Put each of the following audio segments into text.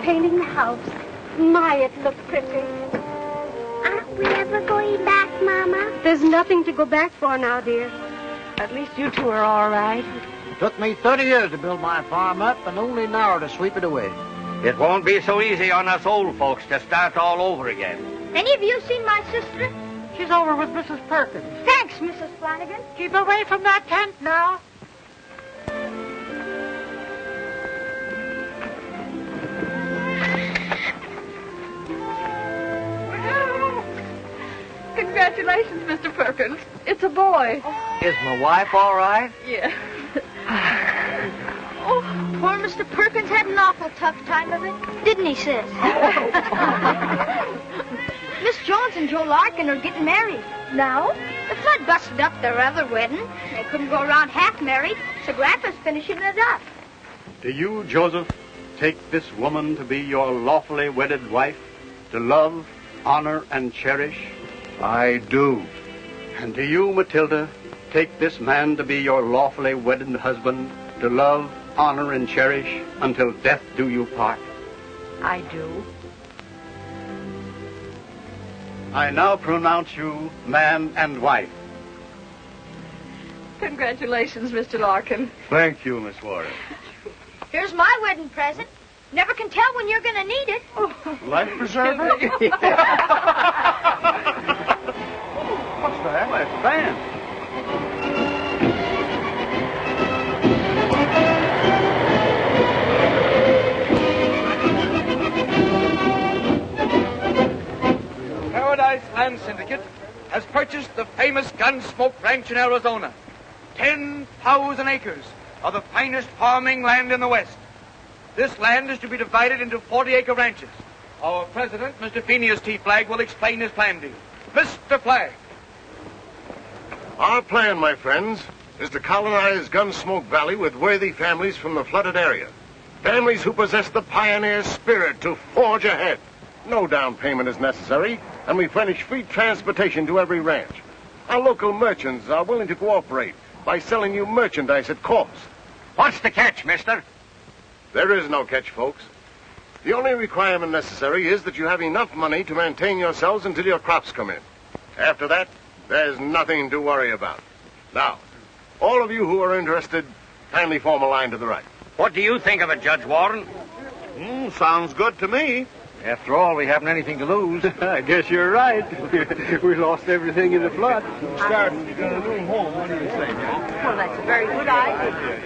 painting the house. My, it looked pretty. Aren't we ever going back, Mama? There's nothing to go back for now, dear. At least you two are all right. Took me 30 years to build my farm up and only an hour to sweep it away. It won't be so easy on us old folks to start all over again. Any of you seen my sister? She's over with Mrs. Perkins. Thanks, Mrs. Flanagan. Keep away from that tent now. Congratulations, Mr. Perkins. It's a boy. Is my wife all right? Yeah. Oh, poor Mr. Perkins had an awful tough time of it. Didn't he, sis? Miss Jones and Joe Larkin are getting married. Now? The flood busted up their other wedding. They couldn't go around half married, so Grandpa's finishing it up. Do you, Joseph, take this woman to be your lawfully wedded wife, to love, honor, and cherish? I do. And do you, Matilda, take this man to be your lawfully wedded husband, to love, honor, and cherish until death do you part? I do. I now pronounce you man and wife. Congratulations, Mr. Larkin. Thank you, Miss Warren. Here's my wedding present. Never can tell when you're going to need it. Life preserver? What's that? Well, it's fan. Paradise Land Syndicate has purchased the famous Gunsmoke Ranch in Arizona. 10,000 acres of the finest farming land in the West. This land is to be divided into 40-acre ranches. Our president, Mr. Phineas T. Flagg, will explain his plan to you. Mr. Flagg. Our plan, my friends, is to colonize Gunsmoke Valley with worthy families from the flooded area. Families who possess the pioneer spirit to forge ahead. No down payment is necessary, and we furnish free transportation to every ranch. Our local merchants are willing to cooperate by selling you merchandise at cost. What's the catch, mister? There is no catch, folks. The only requirement necessary is that you have enough money to maintain yourselves until your crops come in. After that, there's nothing to worry about. Now, all of you who are interested, kindly form a line to the right. What do you think of it, Judge Warren? Sounds good to me. After all, we haven't anything to lose. I guess you're right. We lost everything in the flood. Starting to get a new home. What do you say? Well, that's a very good idea.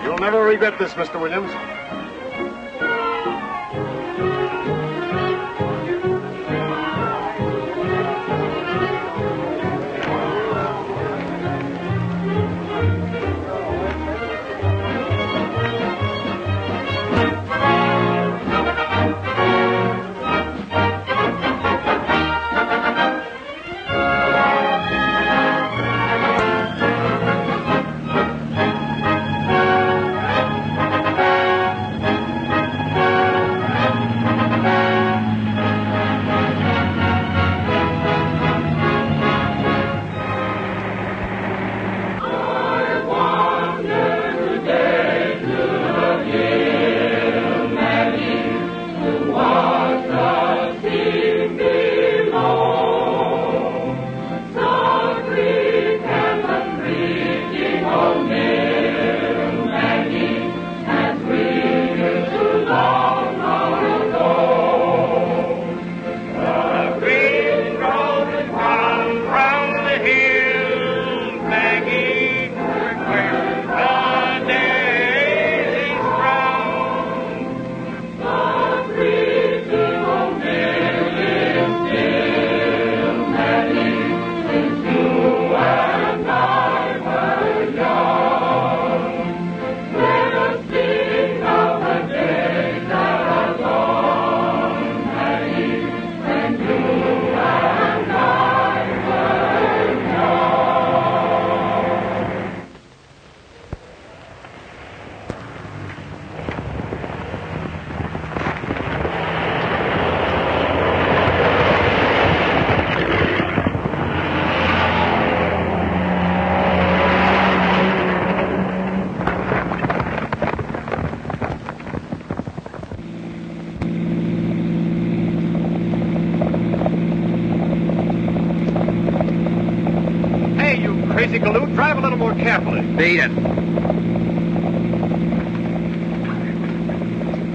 You'll never regret this, Mr. Williams. crazy galoot. Drive a little more carefully. Beat it.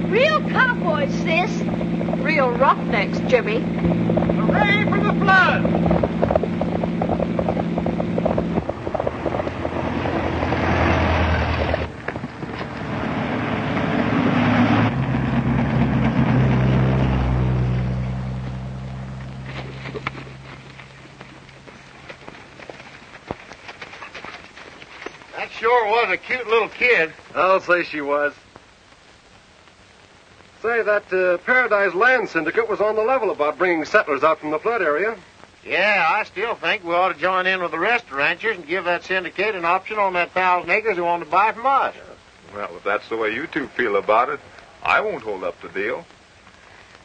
Real cowboys, sis. Real roughnecks, Jimmy. Hooray for the flood! That sure was a cute little kid. I'll say she was. Say, that Paradise Land Syndicate was on the level about bringing settlers out from the flood area. Yeah, I still think we ought to join in with the rest of the ranchers and give that syndicate an option on that 1,000 acres they want to buy from us. Well, if that's the way you two feel about it, I won't hold up the deal.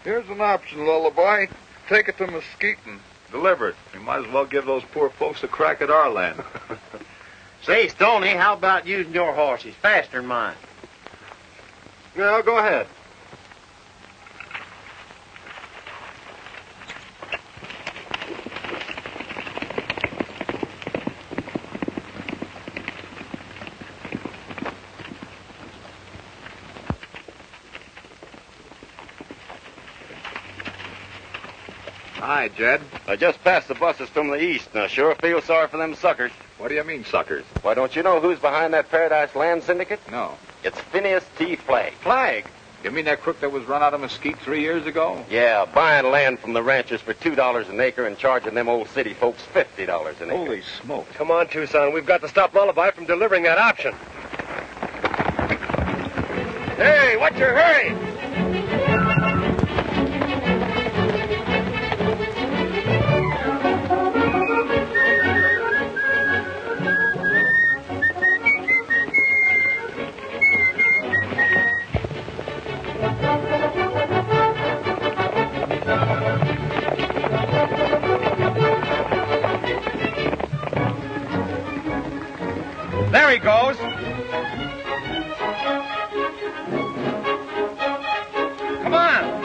Here's an option, Lullaby. Take it to Mesquite and Deliver it. We might as well give those poor folks a crack at our land. Say, Stoney, how about using your horses? Faster than mine. Yeah, go ahead. Hi, Jed. I just passed the buses from the east, and I sure feel sorry for them suckers. What do you mean, suckers? Why, don't you know who's behind that Paradise Land Syndicate? No. It's Phineas T. Flagg. Flagg? You mean that crook that was run out of Mesquite 3 years ago? Yeah, buying land from the ranchers for $2 an acre and charging them old city folks $50 an acre. Holy smoke. Come on, Tucson. We've got to stop Lullaby from delivering that option. Hey, what's your hurry? There he goes. Come on.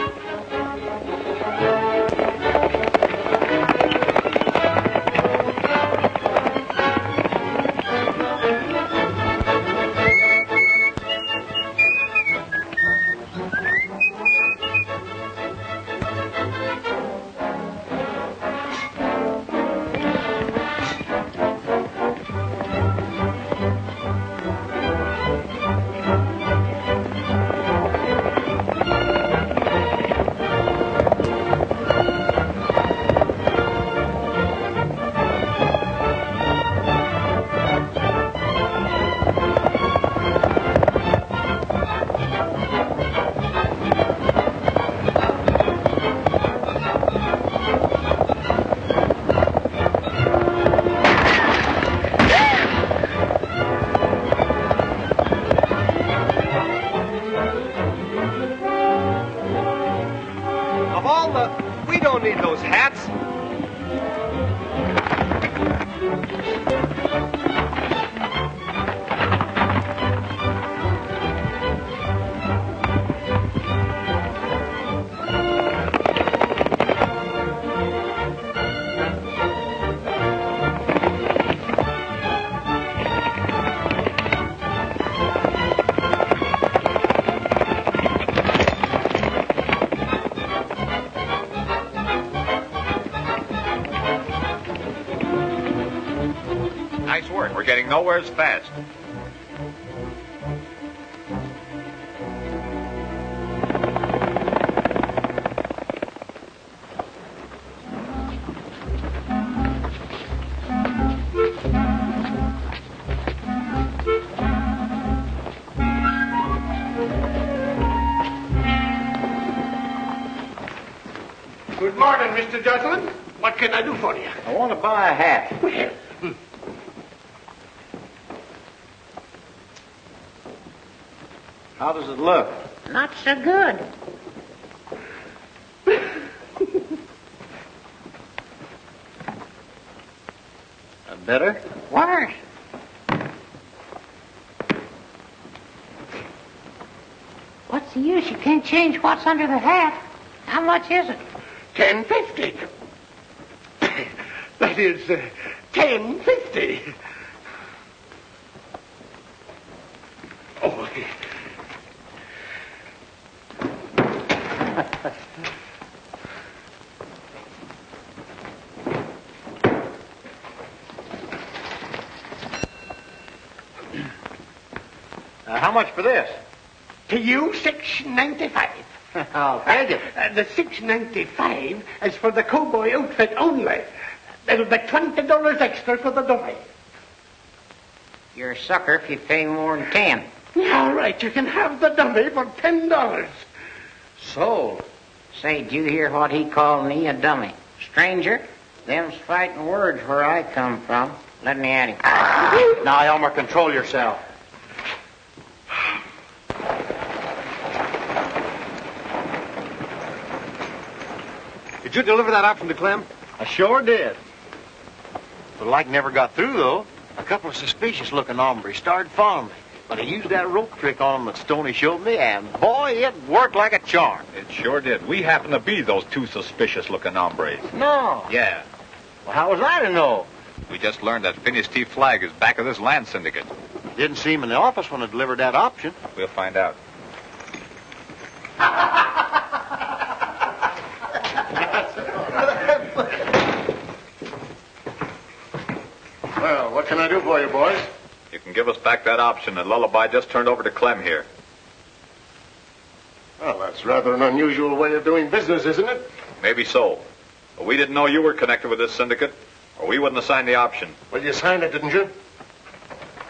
We don't need those hats. Nice work. We're getting nowhere as fast. Good morning, Mr. Gentleman. What can I do for you? I want to buy a hat. Well, How does it look? Not so good. Better? Worse. What's the use? You can't change what's under the hat. How much is it? $10.50. That is $10.50. Oh. How much for this? To you, $6.95. I'll take it. The $6.95 is for the cowboy outfit only. It'll be $20 extra for the dummy. You're a sucker if you pay more than 10. All right, you can have the dummy for $10. Sold. Say, did you hear what he called me, a dummy? Stranger, them's fighting words where I come from. Let me at him. Now, Elmer, control yourself. Did you deliver that option to Clem? I sure did. The light never got through, though. A couple of suspicious-looking hombres started following me. But I used that rope trick on them that Stoney showed me, and, boy, it worked like a charm. It sure did. We happen to be those two suspicious-looking hombres. No. Yeah. Well, how was I to know? We just learned that Phineas T. Flagg is back of this land syndicate. Didn't see him in the office when I delivered that option. We'll find out. Well, what can I do for you, boys? You can give us back that option that Lullaby just turned over to Clem here. Well, that's rather an unusual way of doing business, isn't it? Maybe so. But we didn't know you were connected with this syndicate, or we wouldn't have signed the option. Well, you signed it, didn't you?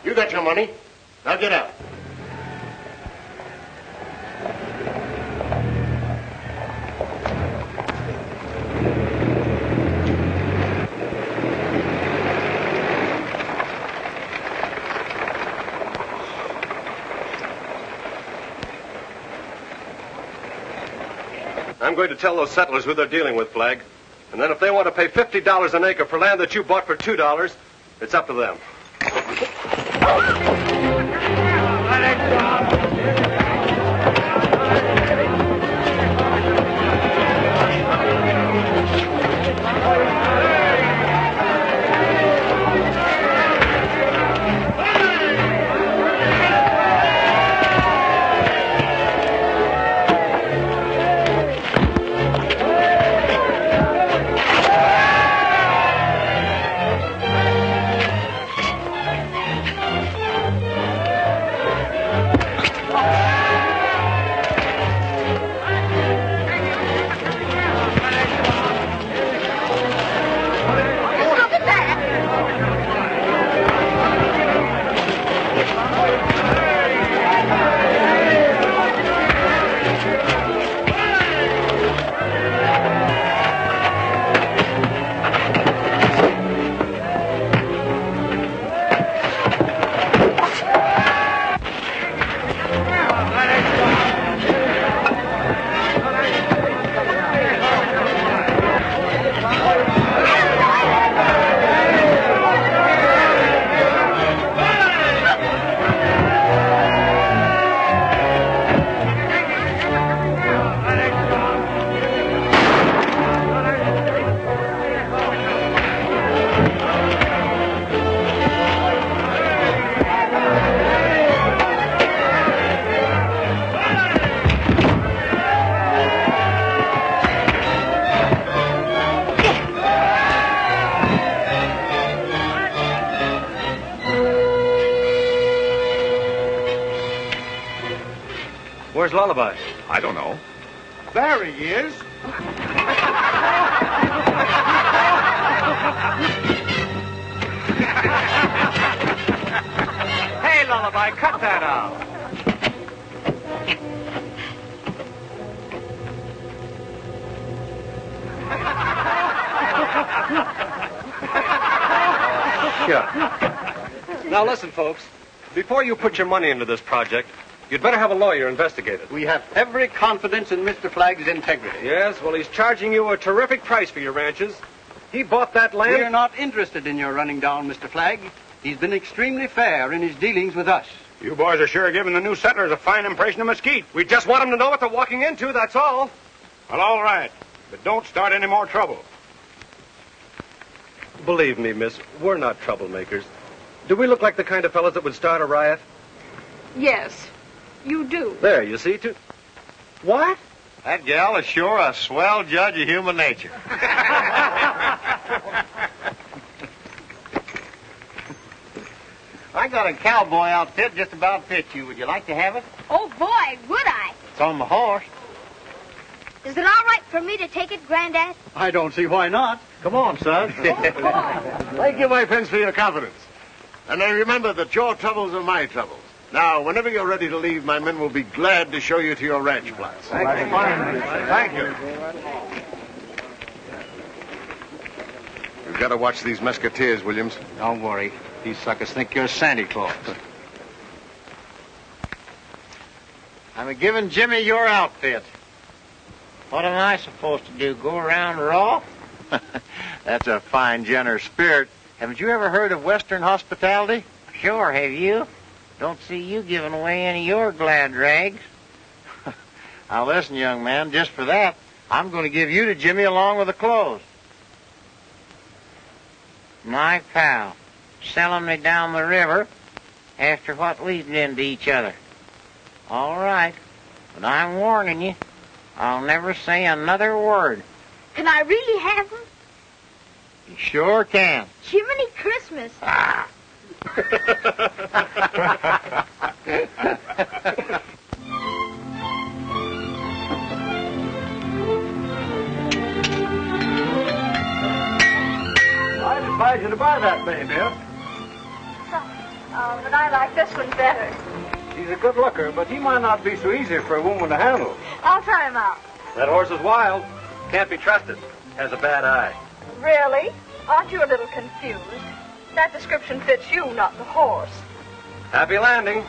You got your money. Now get out. I'm going to tell those settlers who they're dealing with, Flagg. And then if they want to pay $50 an acre for land that you bought for $2, it's up to them. Where's Lullaby? I don't know. There he is. Hey, Lullaby, cut that out. Sure. Now listen, folks. Before you put your money into this project, you'd better have a lawyer investigate it. We have every confidence in Mr. Flagg's integrity. Yes, well, he's charging you a terrific price for your ranches. He bought that land. We are not interested in your running down Mr. Flagg. He's been extremely fair in his dealings with us. You boys are sure giving the new settlers a fine impression of mesquite. We just want them to know what they're walking into, that's all. Well, all right. But don't start any more trouble. believe me, miss, we're not troublemakers. Do we look like the kind of fellows that would start a riot? Yes, you do. There, you see, What? That gal is sure a swell judge of human nature. I got a cowboy outfit just about fit you. Would you like to have it? Oh, boy, would I? It's on the horse. Is it all right for me to take it, Granddad? I don't see why not. Come on, son. Thank you, my friends, for your confidence. And I remember that your troubles are my troubles. Now, whenever you're ready to leave, my men will be glad to show you to your ranch plots. Thank you. You've got to watch these Mesquiteers, Williams. Don't worry. These suckers think you're Santa Claus. I'm giving Jimmy your outfit. What am I supposed to do, go around raw? That's a fine, generous spirit. Haven't you ever heard of Western hospitality? Sure, have you? Don't see you giving away any of your glad rags. Now listen, young man, just for that, I'm going to give you to Jimmy along with the clothes. My pal, selling me down the river after what we've been to each other. All right, but I'm warning you, I'll never say another word. Can I really have them? You sure can. Jiminy Christmas. I'd advise you to buy that baby. But I like this one better. He's a good looker, but he might not be so easy for a woman to handle. I'll try him out. That horse is wild. Can't be trusted. Has a bad eye. Really? Aren't you a little confused? That description fits you, not the horse. Happy landing.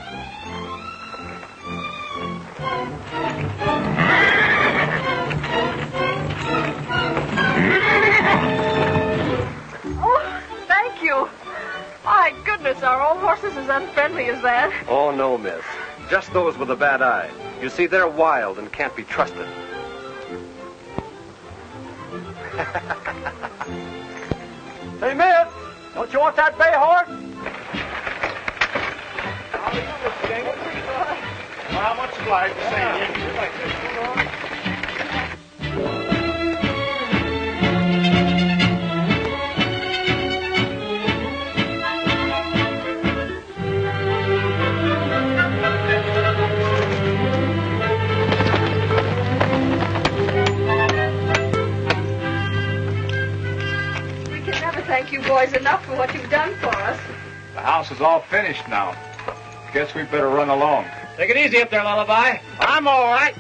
Oh, thank you. My goodness, are all horses as unfriendly as that? Oh, no, miss. Just those with a bad eye. You see, they're wild and can't be trusted. Hey, miss, don't you want that bay horse? Well, much obliged to seeing you. Thank you boys enough for what you've done for us. The house is all finished now. Guess we better run along. Take it easy up there, Lullaby. I'm all right.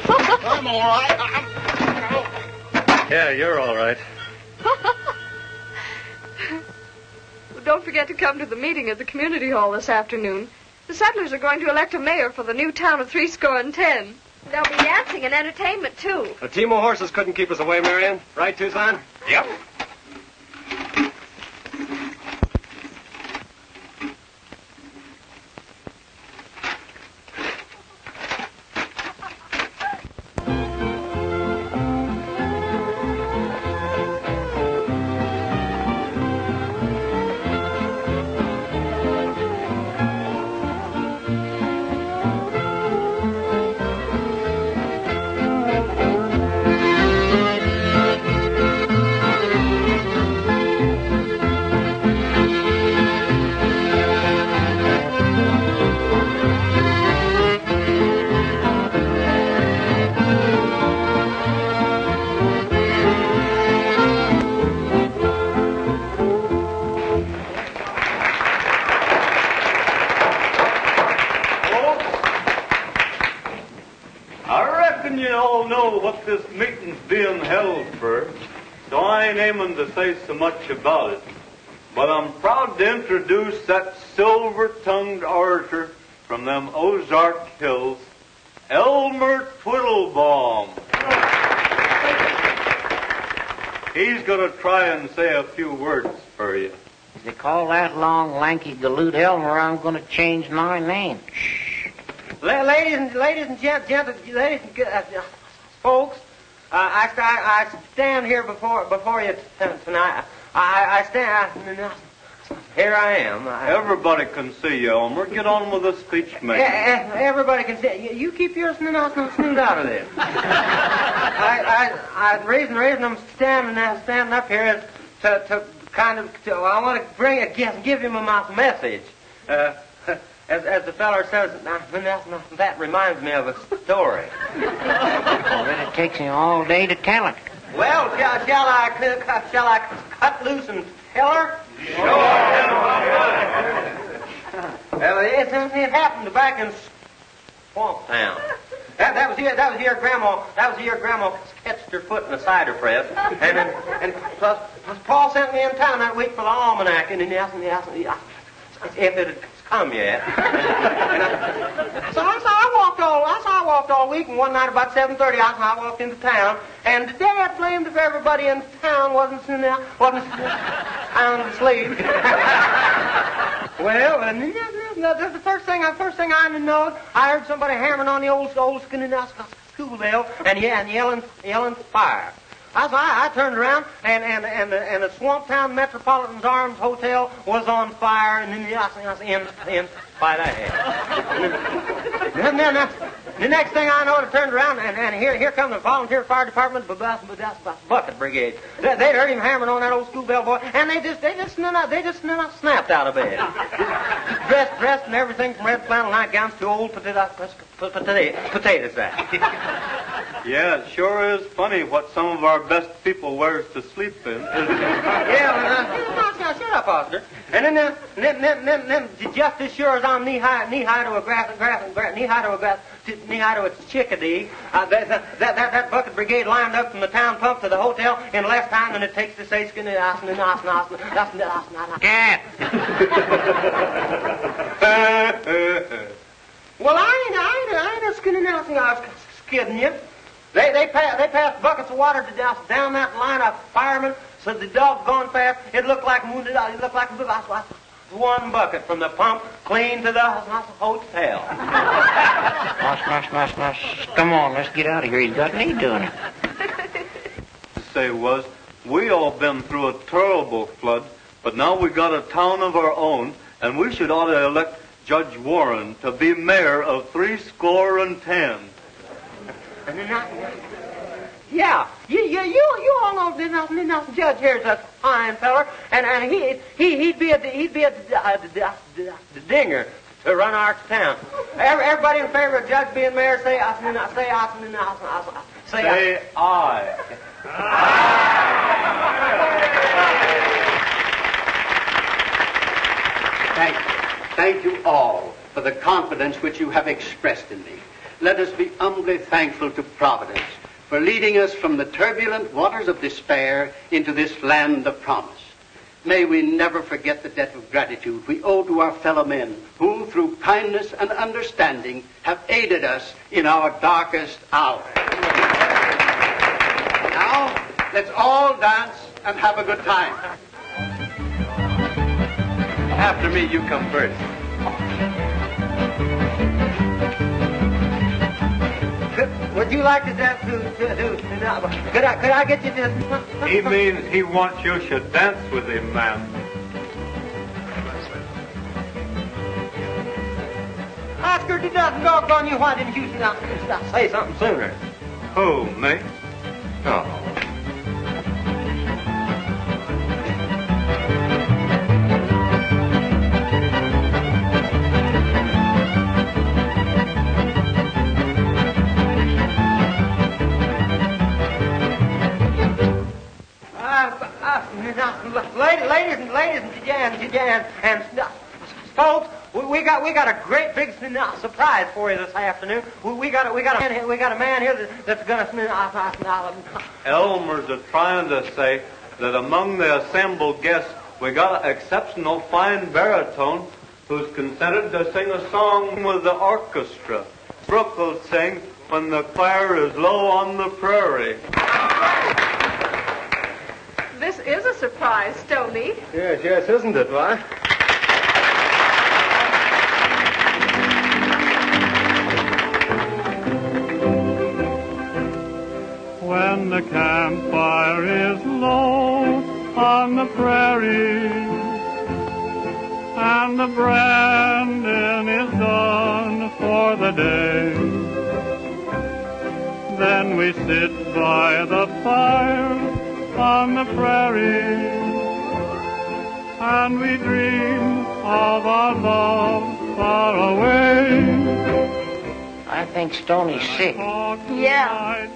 I'm all right. Yeah, you're all right. Don't forget to come to the meeting at the community hall this afternoon. The settlers are going to elect a mayor for the new town of 70. There'll be dancing and entertainment, too. A team of horses couldn't keep us away, Marion. Right, Tucson? Yep. What this meeting's being held for, so I ain't aiming to say so much about it. But I'm proud to introduce that silver-tongued orator from them Ozark Hills, Elmer Twiddlebaum. He's going to try and say a few words for you. If they call that long, lanky galoot Elmer, I'm going to change my name. Ladies and gentlemen, folks, I stand here before you tonight. I stand. Here I am. Everybody can see you, Elmer. Get on with the speech making. Everybody can see. You keep your snoot out of this. The reason I'm standing up here is to I want to give you my message. As the feller says, that reminds me of a story. Well, then it takes me all day to tell it. Well, shall I cut loose and tell her? Sure. Well, it happened back in Swamp Town. That was your grandma. That was your grandma catched her foot in a cider press, and plus Paul sent me in town that week for the almanac, and he asked me if it had come yet. So I walked all week, and one night about 7:30, I walked into town, and Dad blamed if everybody in town wasn't sound asleep. Well, the first thing I know, I heard somebody hammering on the old school bell and yelling fire. I turned around and the Swamp Town Metropolitan's Arms Hotel was on fire, and then I was in by that. And then the next thing I know, I turned around and here comes the volunteer fire department, bucket brigade. They'd heard him hammering on that old school bell boy, and they just snapped out of bed, dressed and everything from red flannel nightgowns to old potato sacks. Yeah, it sure is funny what some of our best people wears to sleep in. Yeah, shut up, Oscar. And then just as sure as I'm knee high to a chickadee, that bucket brigade lined up from the town pump to the hotel in less time than it takes to say skin. Cat. Well, I ain't skinning nothing. I was kidding you. They passed buckets of water down that line of firemen, so the dog's gone fast. It looked like one bucket from the pump clean to the hotel. Nuss. Come on, let's get out of here. He's got me doing it. Say was, we all been through a terrible flood, but now we got a town of our own, and we should ought to elect Judge Warren to be mayor of 70. Yeah, you all know that Judge here's a fine feller, and he'd be a dinger to run our town. Everybody in favor of Judge being mayor, say aye. Thank you all for the confidence which you have expressed in me. Let us be humbly thankful to Providence for leading us from the turbulent waters of despair into this land of promise. May we never forget the debt of gratitude we owe to our fellow men who, through kindness and understanding, have aided us in our darkest hour. Now, let's all dance and have a good time. After me, you come first. Would you like to dance could I get you to... He means he wants you should dance with him, man. Oscar, did nothing doggone you. Why didn't you say something sooner? Who, me? Oh. Ladies and folks, we got a great big surprise for you this afternoon. We got a man here that's gonna. Elmer's trying to say that among the assembled guests we got an exceptional fine baritone who's consented to sing a song with the orchestra. Brooke will sing "When the Fire is Low on the Prairie." This is a surprise, Stoney. Yes, isn't it, why? when the campfire is low on the prairie, and the branding is done for the day. Then we sit by the fire on the prairie, and we dream of our love far away. I think Stoney's sick. Yeah.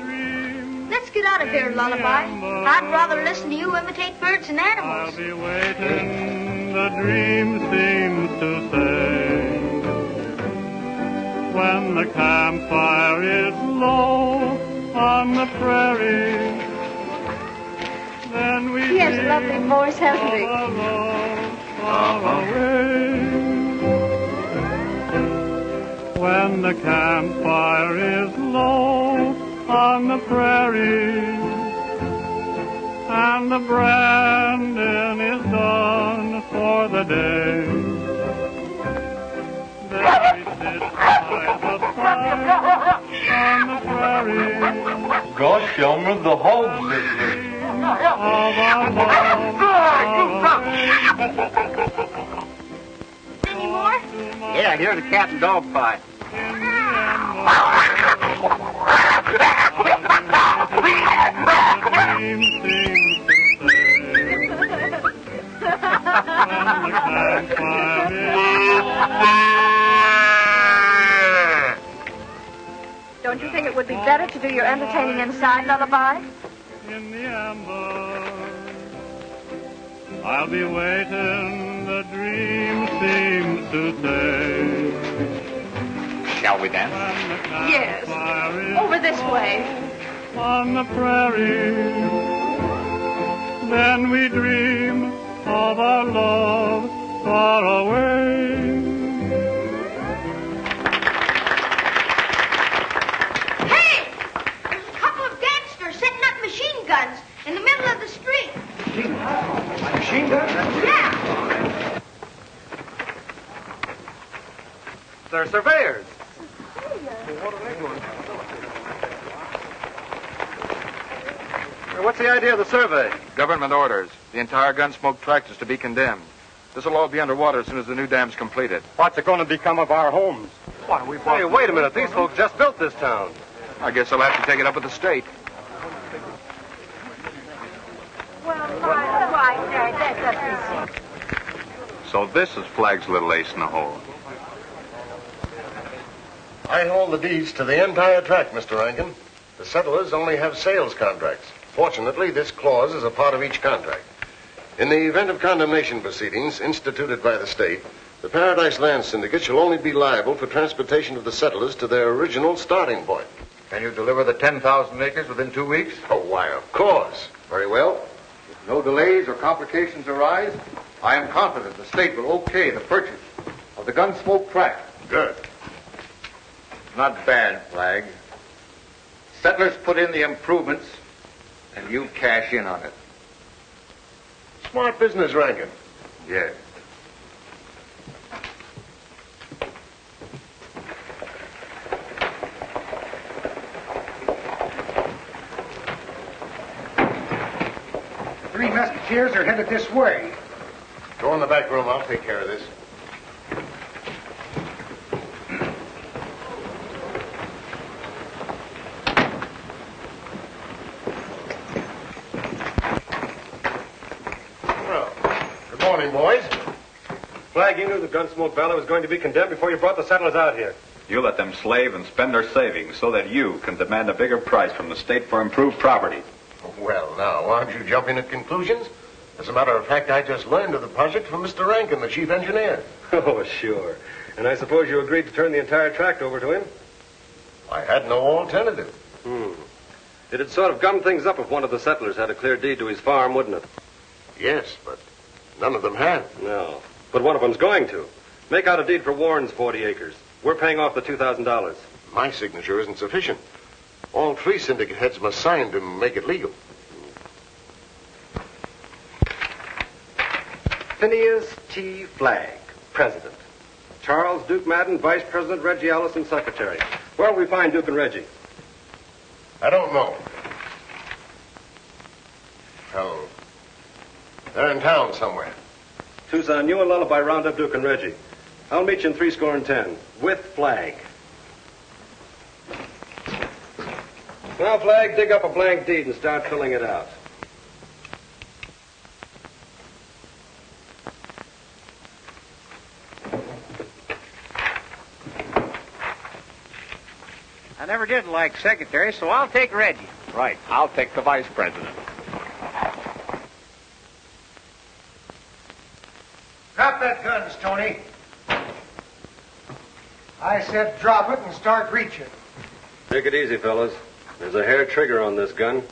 Let's get out of here, Lullaby. I'd rather listen to you imitate birds and animals. I'll be waiting, the dream seems to say, when the campfire is low on the prairie, then we He has a lovely voice, hasn't he? When the campfire is low on the prairie, and the branding is done for the day, then we sit by the fire on the prairie. Gosh, Elmer, the hogs is here. Any more? Yeah, here's a cat and dog fight. Don't you think it would be better to do your entertaining inside, Lullaby? In the amber, I'll be waiting, the dream seems to say. Shall we dance? Yes. Over this way. On the prairie, then we dream of our love far away. Hey! There's a couple of gangsters setting up machine guns in the middle of the street. Machine gun? Yeah. They're surveyors. What are they doing? What's the idea of the survey? Government orders. The entire Gunsmoke tract is to be condemned. This will all be underwater as soon as the new dam's completed. What's it going to become of our homes? Why don't we... Hey, wait a minute. These folks just built this town. I guess I'll have to take it up with the state. So this is Flagg's little ace in the hole. I hold the deeds to the entire tract, Mr. Rankin. The settlers only have sales contracts. Fortunately, this clause is a part of each contract. In the event of condemnation proceedings instituted by the state, the Paradise Land Syndicate shall only be liable for transportation of the settlers to their original starting point. Can you deliver the 10,000 acres within 2 weeks? Oh, why, of course. Very well. If no delays or complications arise, I am confident the state will okay the purchase of the Gunsmoke tract. Good. Not bad, Flagg. Settlers put in the improvements, and you cash in on it. Smart business, Rankin. Yes. Three Mesquiteers are headed this way. Go in the back room. I'll take care of this. Boys. Flagg, you knew the Gunsmoke Valley was going to be condemned before you brought the settlers out here. You let them slave and spend their savings so that you can demand a bigger price from the state for improved property. Well, now, aren't you jumping at conclusions? As a matter of fact, I just learned of the project from Mr. Rankin, the chief engineer. Oh, sure. And I suppose you agreed to turn the entire tract over to him? I had no alternative. It'd sort of gum things up if one of the settlers had a clear deed to his farm, wouldn't it? Yes, but none of them have. No. But one of them's going to. Make out a deed for Warren's 40 acres. We're paying off the $2,000. My signature isn't sufficient. All three syndicate heads must sign to make it legal. Phineas T. Flagg, President. Charles Duke Madden, Vice President, Reggie Allen, Secretary. Where'll we find Duke and Reggie? I don't know. hell. They're in town somewhere. Tucson, you and Lullaby round up Duke and Reggie. I'll meet you in 310 with Flagg. Now, Flagg, dig up a blank deed and start filling it out. I never did like secretary, so I'll take Reggie. Right. I'll take the vice president. Drop that gun, Stoney. I said drop it and start reaching. Take it easy, fellas. There's a hair trigger on this gun.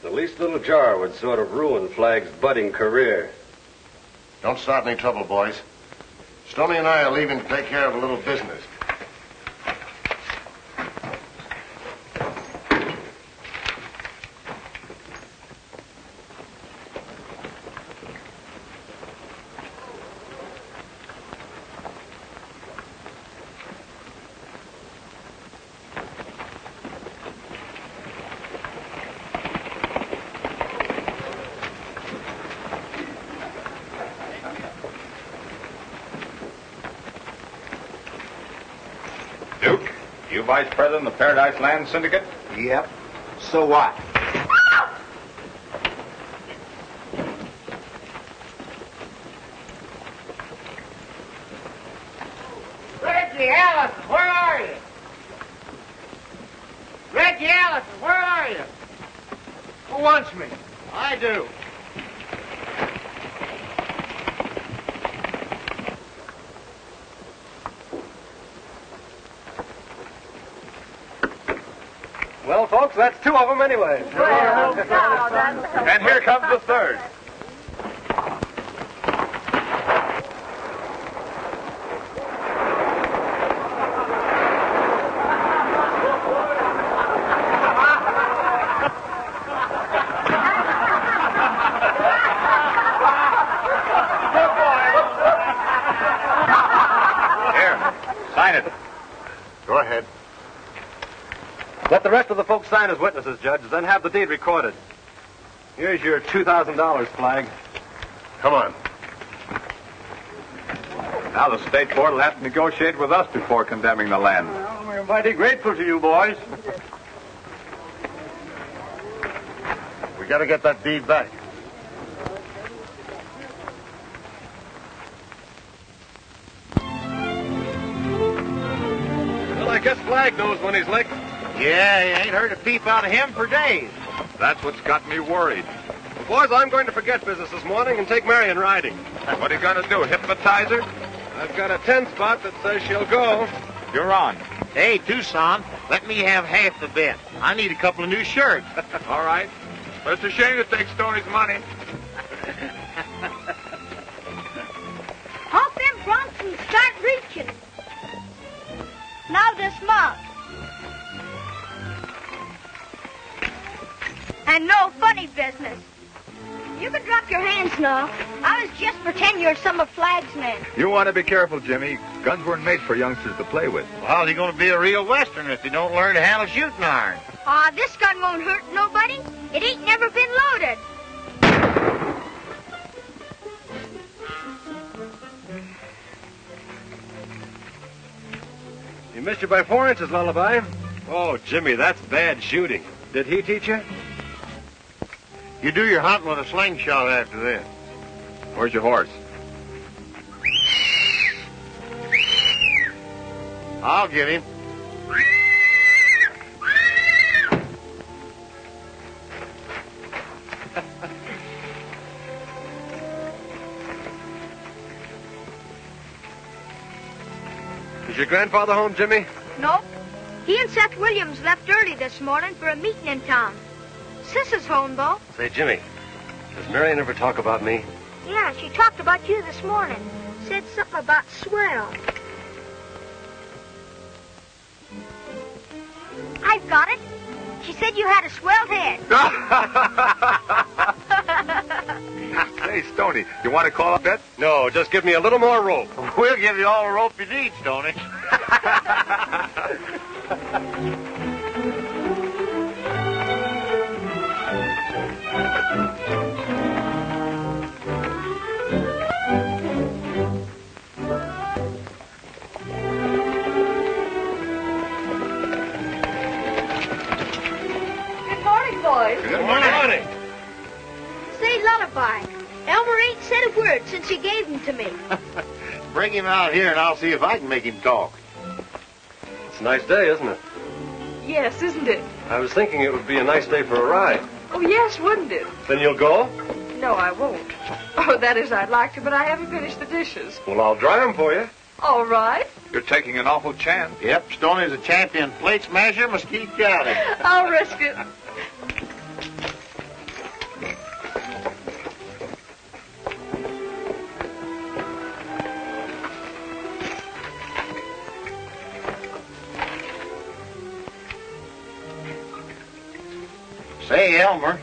The least little jar would sort of ruin Flagg's budding career. Don't start any trouble, boys. Stoney and I are leaving to take care of a little business. Duke, you vice president of the Paradise Land Syndicate? Yep. So what? Reggie Allen, where are you? Reggie Allen, where are you? Who wants me? I do. Well, folks, that's two of them anyway. And here comes the third. Here, sign it. Go ahead. Let the rest of the folks sign as witnesses, Judge, then have the deed recorded. Here's your $2,000, Flagg. Come on. Now the state board will have to negotiate with us before condemning the land. Well, we're mighty grateful to you, boys. We gotta get that deed back. Well, I guess Flagg knows when he's licked. Yeah, you ain't heard a peep out of him for days. That's what's got me worried. Well, boys, I'm going to forget business this morning and take Marion riding. What are you going to do, hypnotize her? I've got a 10 spot that says she'll go. You're on. Hey, Tucson, let me have half the bet. I need a couple of new shirts. All right. But it's a shame to take Stoney's money. Hop them broncs and start reaching. Now dismount. And no funny business. You can drop your hands now. I was just pretending you're some of Flagg's men. You want to be careful, Jimmy. Guns weren't made for youngsters to play with. Well, how's he going to be a real Westerner if he don't learn to handle shooting iron? This gun won't hurt nobody. It ain't never been loaded. You missed you by 4 inches, Lullaby. Oh, Jimmy, that's bad shooting. Did he teach you? You do your hunting with a slingshot after this. Where's your horse? I'll get him. Is your grandfather home, Jimmy? Nope. He and Seth Williams left early this morning for a meeting in town. Sis is home, though. Say, Jimmy, does Marion ever talk about me? Yeah, she talked about you this morning. Said something about swell. I've got it. She said you had a swell head. Say, Stoney, you want to call up that? No, just give me a little more rope. We'll give you all the rope you need, Stoney. Good morning, boys. Good morning. Say, Lullaby, Elmer ain't said a word since you gave him to me. Bring him out here and I'll see if I can make him talk. It's a nice day, isn't it? Yes, isn't it? I was thinking it would be a nice day for a ride. Oh, yes, wouldn't it? Then you'll go? No, I won't. Oh, that is, I'd like to, but I haven't finished the dishes. Well, I'll dry them for you. All right. You're taking an awful chance. Yep, Stoney's a champion plate smasher, Mesquite County. I'll risk it. Say, Elmer,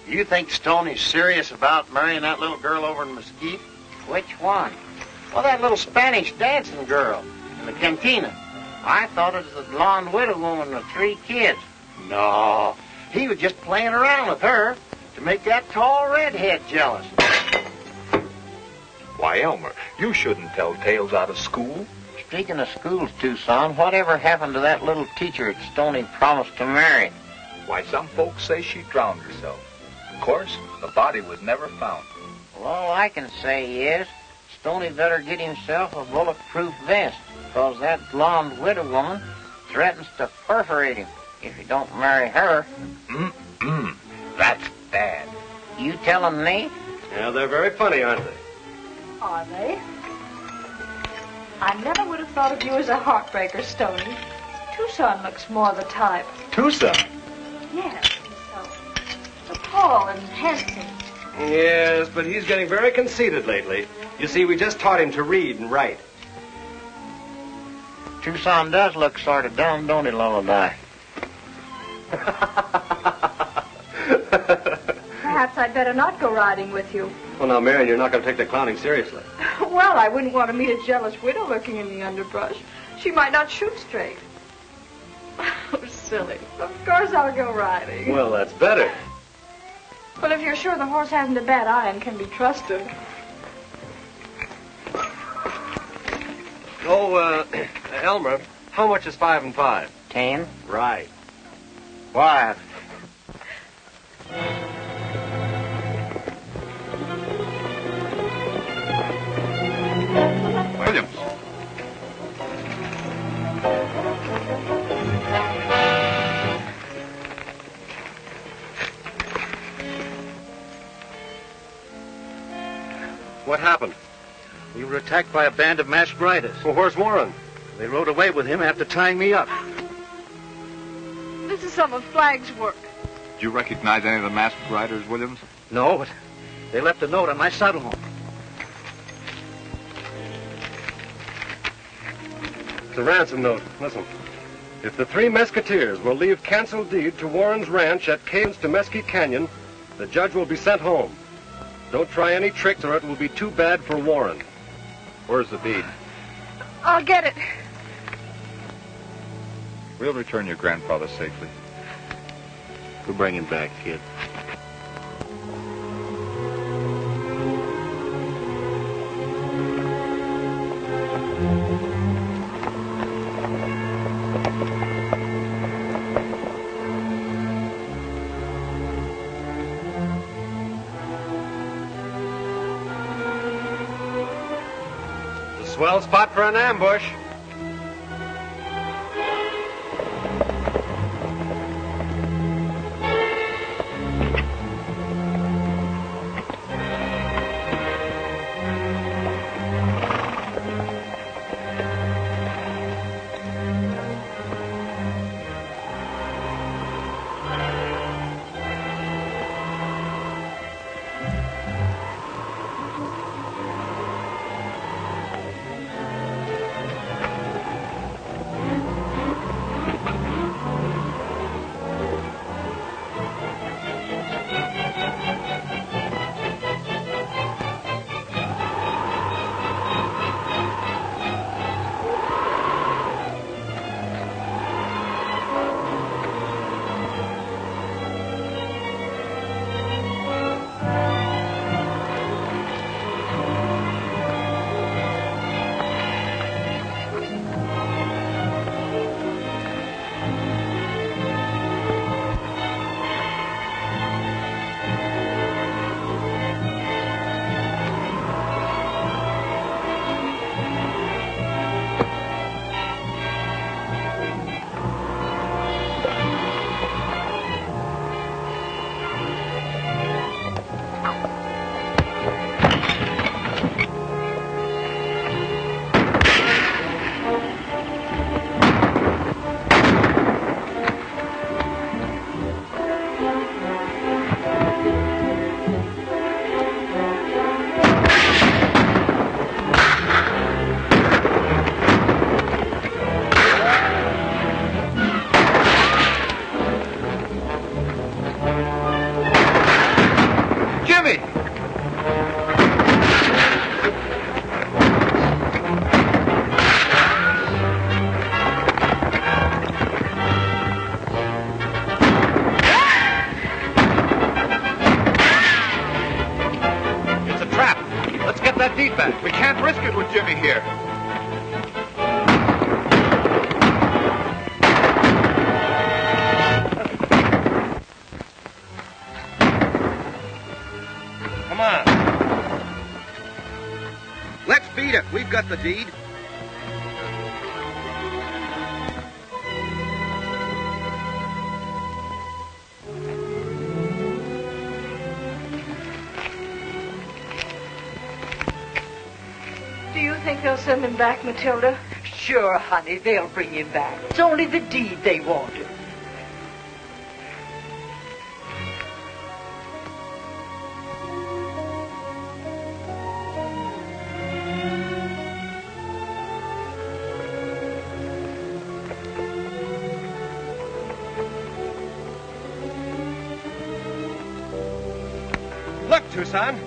you think Stoney's serious about marrying that little girl over in Mesquite? Which one? Well, that little Spanish dancing girl in the cantina. I thought it was the blonde widow woman with 3 kids. No, he was just playing around with her to make that tall redhead jealous. Why, Elmer, you shouldn't tell tales out of school. Speaking of schools, Tucson, whatever happened to that little teacher that Stoney promised to marry? Why, some folks say she drowned herself. Of course, the body was never found. Well, all I can say is Stoney better get himself a bulletproof vest, because that blonde widow woman threatens to perforate him if he don't marry her. That's bad. You telling me? Yeah, they're very funny, aren't they? Are they? I never would have thought of you as a heartbreaker, Stoney. Tucson looks more the type. Tucson? Yes, so tall and handsome. Yes, but he's getting very conceited lately. You see, we just taught him to read and write. Tucson does look sort of dumb, don't he, Lullaby? Perhaps I'd better not go riding with you. Well, now, Marion, you're not going to take the clowning seriously. Well, I wouldn't want to meet a jealous widow lurking in the underbrush. She might not shoot straight. Oh, silly. Of course I'll go riding. Well, that's better. Well, if you're sure the horse hasn't a bad eye and can be trusted. Oh, Elmer, how much is 5 and 5? 10. Right. Why? Williams. What happened? We were attacked by a band of masked riders. Well, where's Warren? They rode away with him after tying me up. This is some of Flagg's work. Did you recognize any of the masked riders, Williams? No, but they left a note on my saddle horn. It's a ransom note. Listen. If the Three Mesquiteers will leave canceled deed to Warren's ranch at Caves to Mesquite Canyon, the judge will be sent home. Don't try any tricks or it will be too bad for Warren. Where's the deed? I'll get it. We'll return your grandfather safely. We'll bring him back, kid. Swell spot for an ambush. feedback. We can't risk it with Jimmy here. Come on. Let's beat it. We've got the deed. Do you think they'll send him back, Matilda? Sure, honey, they'll bring him back. It's only the deed they wanted. Look, Tucson.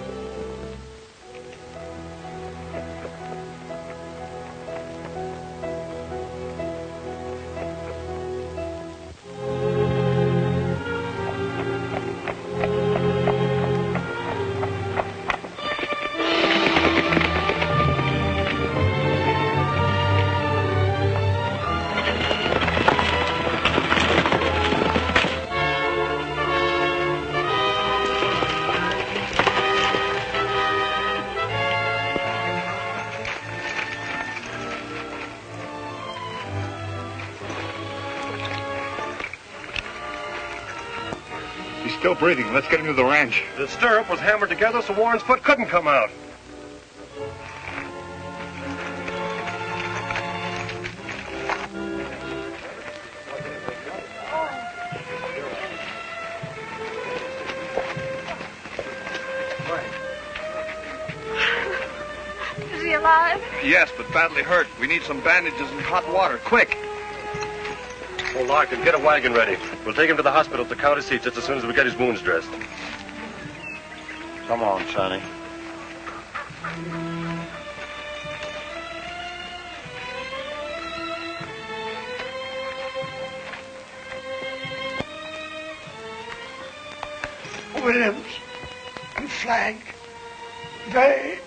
Still breathing. Let's get him to the ranch. The stirrup was hammered together so Warren's foot couldn't come out. Is he alive? Yes, but badly hurt. We need some bandages and hot water. Quick. Oh, Larkin, get a wagon ready. We'll take him to the hospital at the county seat just as soon as we get his wounds dressed. Come on, Sonny. Williams and Flagg, they...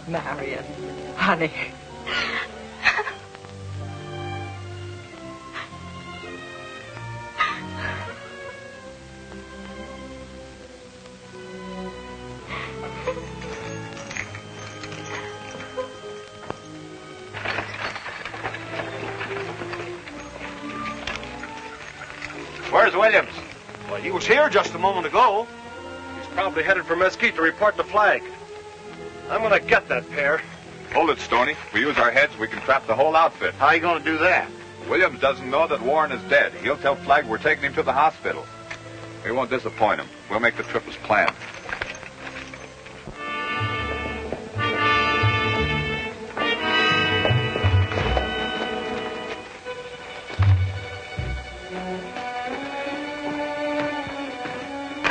Marion, honey. Where's Williams? Well, he was here just a moment ago. He's probably headed for Mesquite to report to Flagg. I'm gonna get that pair. Hold it, Stoney. If we use our heads, we can trap the whole outfit. How are you going to do that? Williams doesn't know that Warren is dead. He'll tell Flagg we're taking him to the hospital. We won't disappoint him. We'll make the trip as planned.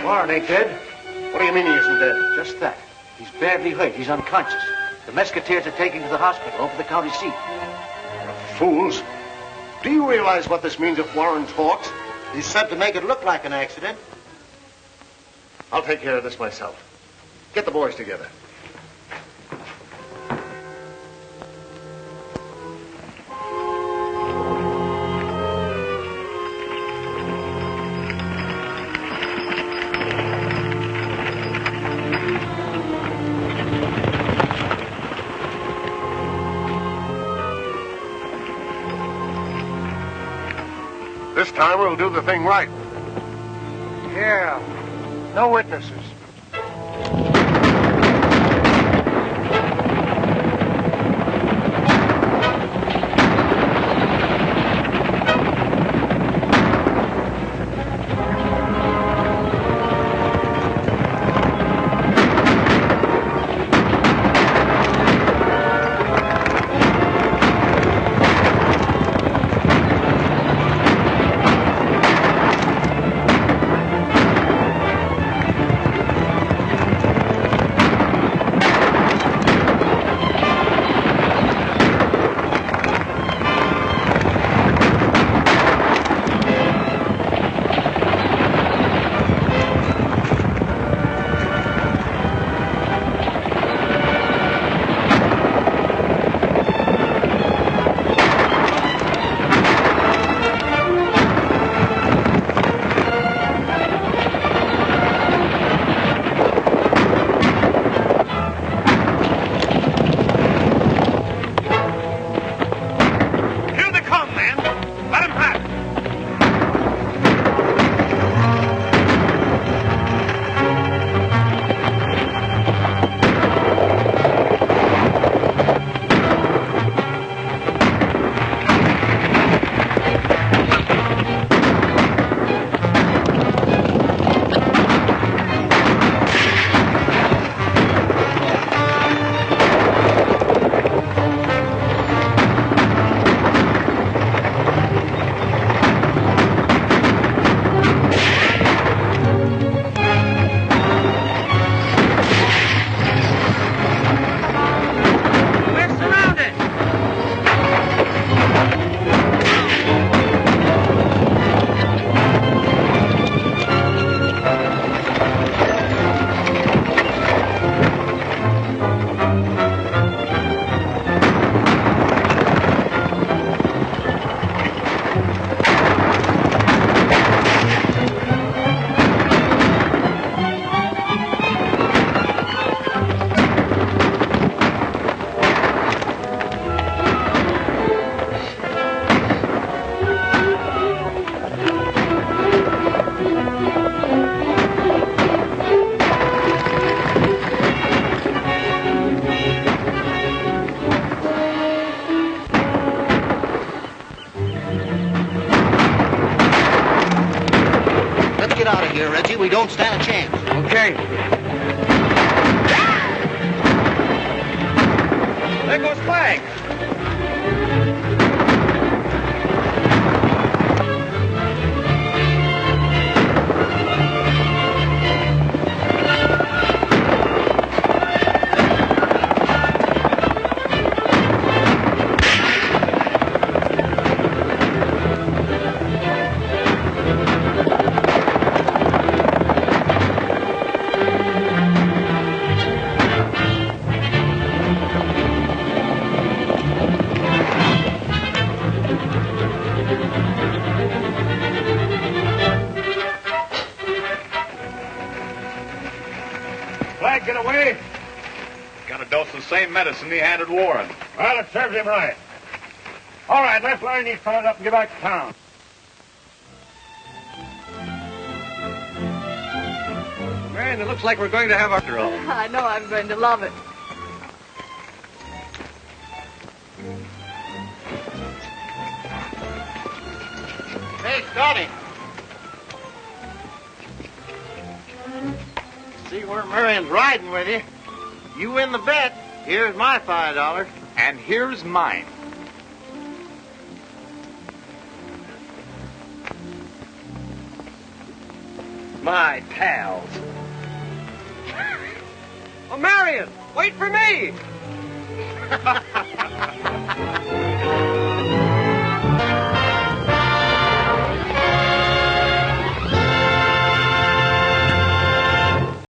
Warren ain't dead. What do you mean he isn't dead? Just that. He's badly hurt. He's unconscious. The Mesquiteers are taking him to the hospital over the county seat. Fools. Do you realize what this means if Warren talks? He's said to make it look like an accident. I'll take care of this myself. Get the boys together. This time we'll do the thing right. Yeah. No witnesses. out of here, Reggie. We don't stand a chance. Okay. There goes Flagg. Flagg, get away. Got a dose of the same medicine he handed Warren. Well, it serves him right. All right, let's line these fellas up and get back to town. Man, it looks like we're going to have our all. I know I'm going to love it. Hey, Scotty. See where Marion's riding with you. You win the bet. Here's my $5. And here's mine. My pals. Oh, Marion, wait for me!